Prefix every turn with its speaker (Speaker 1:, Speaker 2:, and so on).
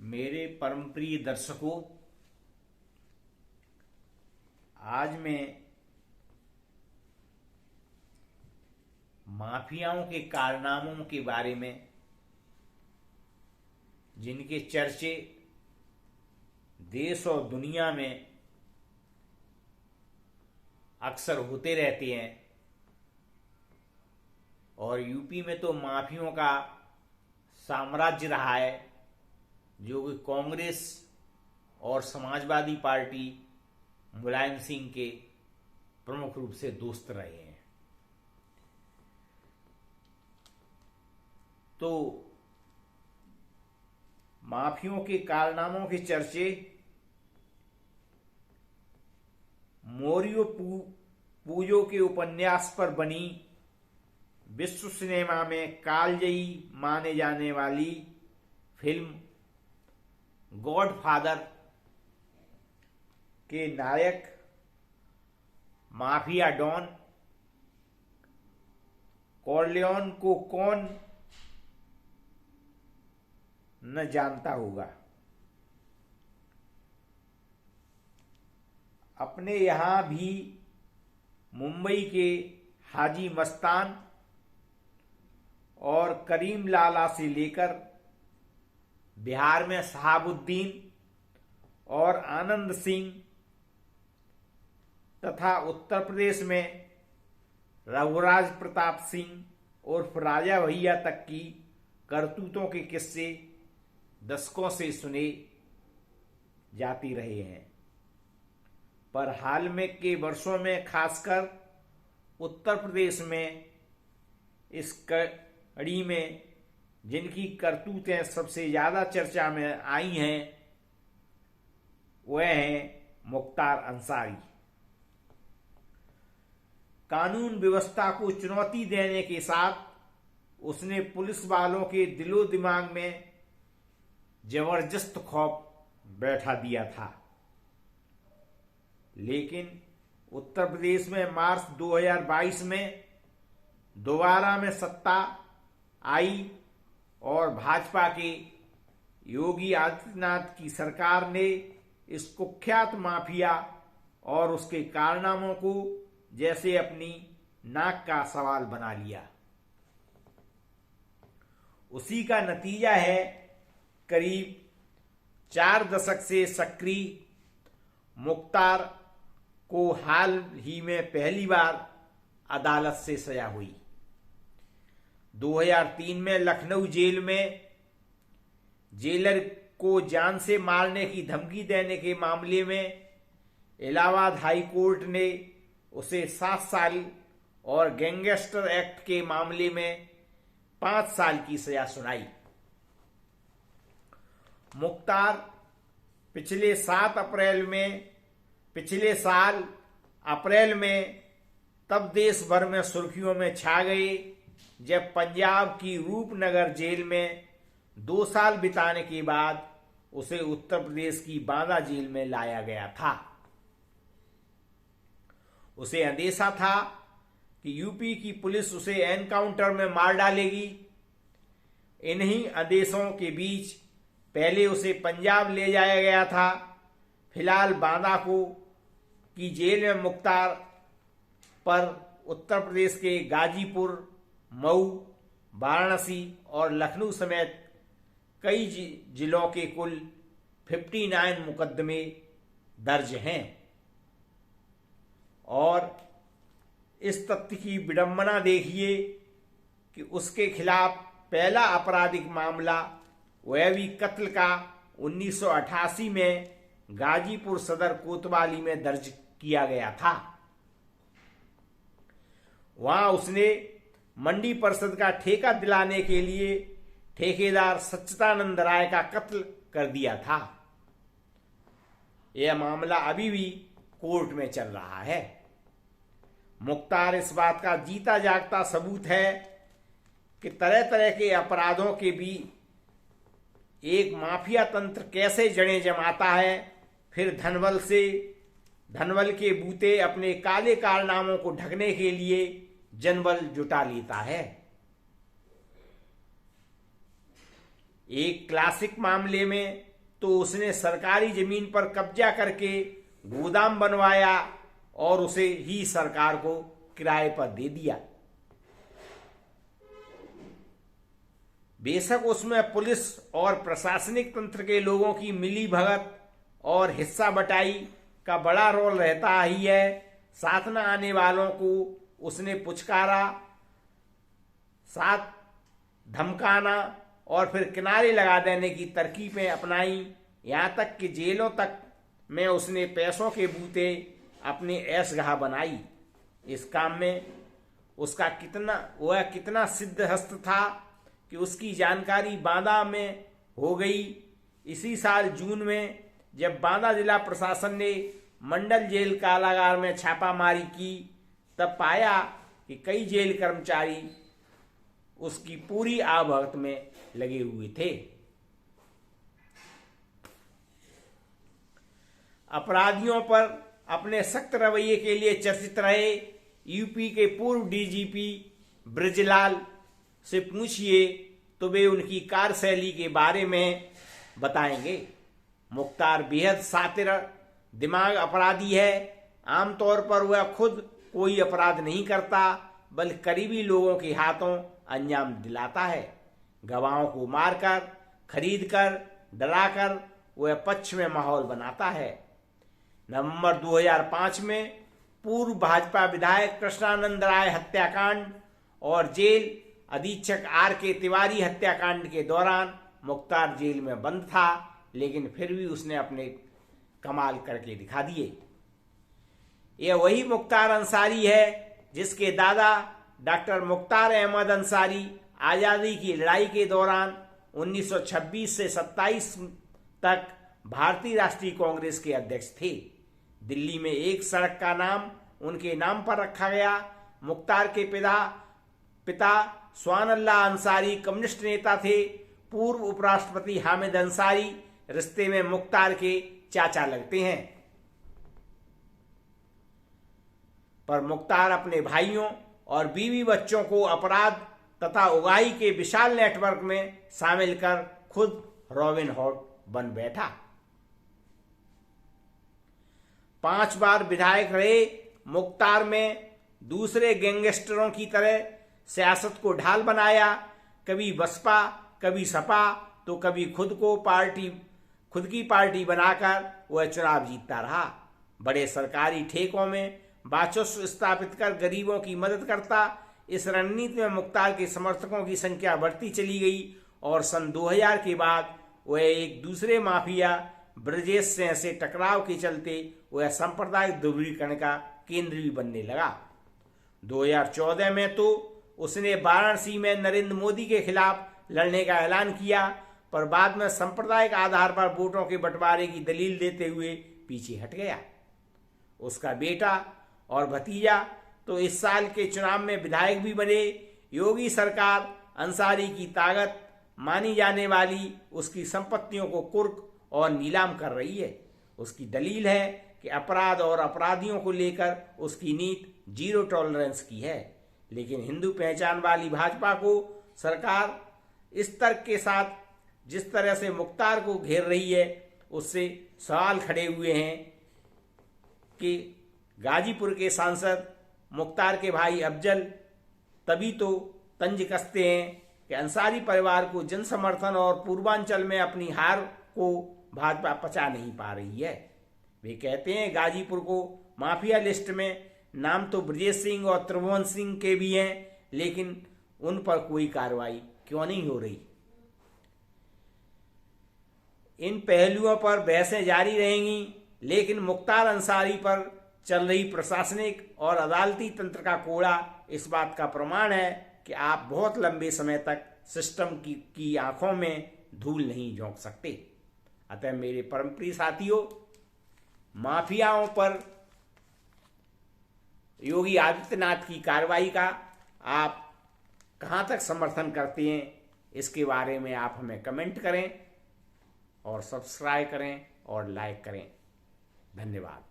Speaker 1: मेरे परम प्रिय दर्शकों, आज मैं माफियाओं के कारनामों के बारे में, जिनके चर्चे देश और दुनिया में अक्सर होते रहते हैं, और यूपी में तो माफियों का साम्राज्य रहा है, जो कि कांग्रेस और समाजवादी पार्टी मुलायम सिंह के प्रमुख रूप से दोस्त रहे हैं। तो माफियों के कारनामों के चर्चे मोरियो पूजो के उपन्यास पर बनी विश्व सिनेमा में कालजयी माने जाने वाली फिल्म गॉडफादर के नायक माफिया डॉन कॉर्लियोन को कौन न जानता होगा। अपने यहां भी मुंबई के हाजी मस्तान और करीम लाला से लेकर बिहार में शहाबुद्दीन और आनंद सिंह तथा उत्तर प्रदेश में रघुराज प्रताप सिंह उर्फ राजा भैया तक की करतूतों के किस्से दशकों से सुने जाती रहे हैं। पर हाल में के वर्षों में खासकर उत्तर प्रदेश में इस कड़ी में जिनकी करतूतें सबसे ज्यादा चर्चा में आई हैं, वह हैं मुख्तार अंसारी। कानून व्यवस्था को चुनौती देने के साथ उसने पुलिस वालों के दिलो दिमाग में जबरदस्त खौफ बैठा दिया था। लेकिन उत्तर प्रदेश में मार्च 2022 में दोबारा में सत्ता आई और भाजपा के योगी आदित्यनाथ की सरकार ने इस कुख्यात माफिया और उसके कारनामों को जैसे अपनी नाक का सवाल बना लिया। उसी का नतीजा है करीब 4 दशक से सक्रिय मुख्तार को हाल ही में पहली बार अदालत से सजा हुई। 2003 में लखनऊ जेल में जेलर को जान से मारने की धमकी देने के मामले में इलाहाबाद हाई कोर्ट ने उसे 7 साल और गैंगस्टर एक्ट के मामले में 5 साल की सजा सुनाई। मुख्तार पिछले साल अप्रैल में तब देश भर में सुर्खियों में छा गए जब पंजाब की रूपनगर जेल में 2 साल बिताने के बाद उसे उत्तर प्रदेश की बांदा जेल में लाया गया था। उसे अंदेशा था कि यूपी की पुलिस उसे एनकाउंटर में मार डालेगी। इन्हीं आदेशों के बीच पहले उसे पंजाब ले जाया गया था। फिलहाल बांदा की जेल में मुख्तार पर उत्तर प्रदेश के गाजीपुर, मऊ, वाराणसी और लखनऊ समेत कई जिलों के कुल 59 मुकदमे दर्ज हैं। और इस तथ्य की विडंबना देखिए कि उसके खिलाफ पहला आपराधिक मामला, वह भी कत्ल का, 1988 में गाजीपुर सदर कोतवाली में दर्ज किया गया था। वहां उसने मंडी परिषद का ठेका दिलाने के लिए ठेकेदार सच्चिदानंद राय का कत्ल कर दिया था। यह मामला अभी भी कोर्ट में चल रहा है। मुख्तार इस बात का जीता जागता सबूत है कि तरह तरह के अपराधों के भी एक माफिया तंत्र कैसे जड़ें जमाता है, फिर धनबल के बूते अपने काले कारनामों को ढकने के लिए जनबल जुटा लेता है। एक क्लासिक मामले में तो उसने सरकारी जमीन पर कब्जा करके गोदाम बनवाया और उसे ही सरकार को किराए पर दे दिया। बेशक उसमें पुलिस और प्रशासनिक तंत्र के लोगों की मिली भगत और हिस्सा बटाई का बड़ा रोल रहता ही है। साथ न आने वालों को उसने पुचकारा, साथ धमकाना और फिर किनारे लगा देने की तरकीबें अपनाई। यहाँ तक कि जेलों तक में उसने पैसों के बूते अपने ऐशगाह बनाई। इस काम में उसका कितना सिद्धहस्त था कि उसकी जानकारी बांदा में हो गई। इसी साल जून में जब बांदा जिला प्रशासन ने मंडल जेल कारागार में छापामारी की, तब पाया कि कई जेल कर्मचारी उसकी पूरी आवभगत में लगे हुए थे। अपराधियों पर अपने सख्त रवैये के लिए चर्चित रहे यूपी के पूर्व डीजीपी ब्रजलाल से पूछिए तो वे उनकी कार्यशैली के बारे में बताएंगे। मुख्तार बेहद सातिर दिमाग अपराधी है। आमतौर पर वह खुद कोई अपराध नहीं करता, बल्कि करीबी लोगों के हाथों अंजाम दिलाता है। गवाहों को मारकर, खरीदकर, डराकर वह पक्ष में माहौल बनाता है। नवंबर 2005 में पूर्व भाजपा विधायक कृष्णानंद राय हत्याकांड और जेल अधीक्षक R.K. तिवारी हत्याकांड के दौरान मुख्तार जेल में बंद था, लेकिन फिर भी उसने अपने कमाल करके दिखा दिए। यह वही मुख्तार अंसारी है जिसके दादा डॉक्टर मुख्तार अहमद अंसारी आज़ादी की लड़ाई के दौरान 1926 से 27 तक भारतीय राष्ट्रीय कांग्रेस के अध्यक्ष थे। दिल्ली में एक सड़क का नाम उनके नाम पर रखा गया। मुख्तार के पिता स्वान अल्लाह अंसारी कम्युनिस्ट नेता थे। पूर्व उपराष्ट्रपति हामिद अंसारी रिश्ते में मुख्तार के चाचा लगते हैं। पर मुख्तार अपने भाइयों और बीवी बच्चों को अपराध तथा उगाही के विशाल नेटवर्क में शामिल कर खुद रॉबिन हुड बन बैठा। 5 बार विधायक रहे मुख्तार में दूसरे गैंगस्टरों की तरह सियासत को ढाल बनाया। कभी बसपा, कभी सपा, तो कभी खुद की पार्टी बनाकर वह चुनाव जीतता रहा। बड़े सरकारी ठेकों में बाचस्व स्थापित कर गरीबों की मदद करता। इस रणनीति में मुख्तार के समर्थकों की संख्या बढ़ती चली गई और सन 2000 के बाद वह एक दूसरे माफिया ब्रजेश सिंह से टकराव के चलते वह सांप्रदायिक ध्रुवीकरण का केंद्र भी बनने लगा। 2014 में तो उसने वाराणसी में नरेंद्र मोदी के खिलाफ लड़ने का ऐलान किया, पर बाद में सांप्रदायिक आधार पर वोटों के बंटवारे की दलील देते हुए पीछे हट गया। उसका बेटा और भतीजा तो इस साल के चुनाव में विधायक भी बने। योगी सरकार अंसारी की ताकत मानी जाने वाली उसकी संपत्तियों को कुर्क और नीलाम कर रही है। उसकी दलील है कि अपराध और अपराधियों को लेकर उसकी नीति जीरो टॉलरेंस की है, लेकिन हिंदू पहचान वाली भाजपा को सरकार इस तर्क के साथ जिस तरह से मुख्तार को घेर रही है, उससे सवाल खड़े हुए हैं कि गाजीपुर के सांसद मुख्तार के भाई अफजल तभी तो तंज कसते हैं कि अंसारी परिवार को जन समर्थन और पूर्वांचल में अपनी हार को भाजपा पचा नहीं पा रही है। वे कहते हैं गाजीपुर को माफिया लिस्ट में नाम तो ब्रजेश सिंह और त्रिभुवन सिंह के भी हैं, लेकिन उन पर कोई कार्रवाई क्यों नहीं हो रही। इन पहलुओं पर बहसें जारी रहेंगी, लेकिन मुख्तार अंसारी पर चल रही प्रशासनिक और अदालती तंत्र का कोड़ा इस बात का प्रमाण है कि आप बहुत लंबे समय तक सिस्टम की आंखों में धूल नहीं झोंक सकते। अतः मेरे परमप्रिय साथियों, माफियाओं पर योगी आदित्यनाथ की कार्रवाई का आप कहां तक समर्थन करते हैं, इसके बारे में आप हमें कमेंट करें और सब्सक्राइब करें और लाइक करें। धन्यवाद।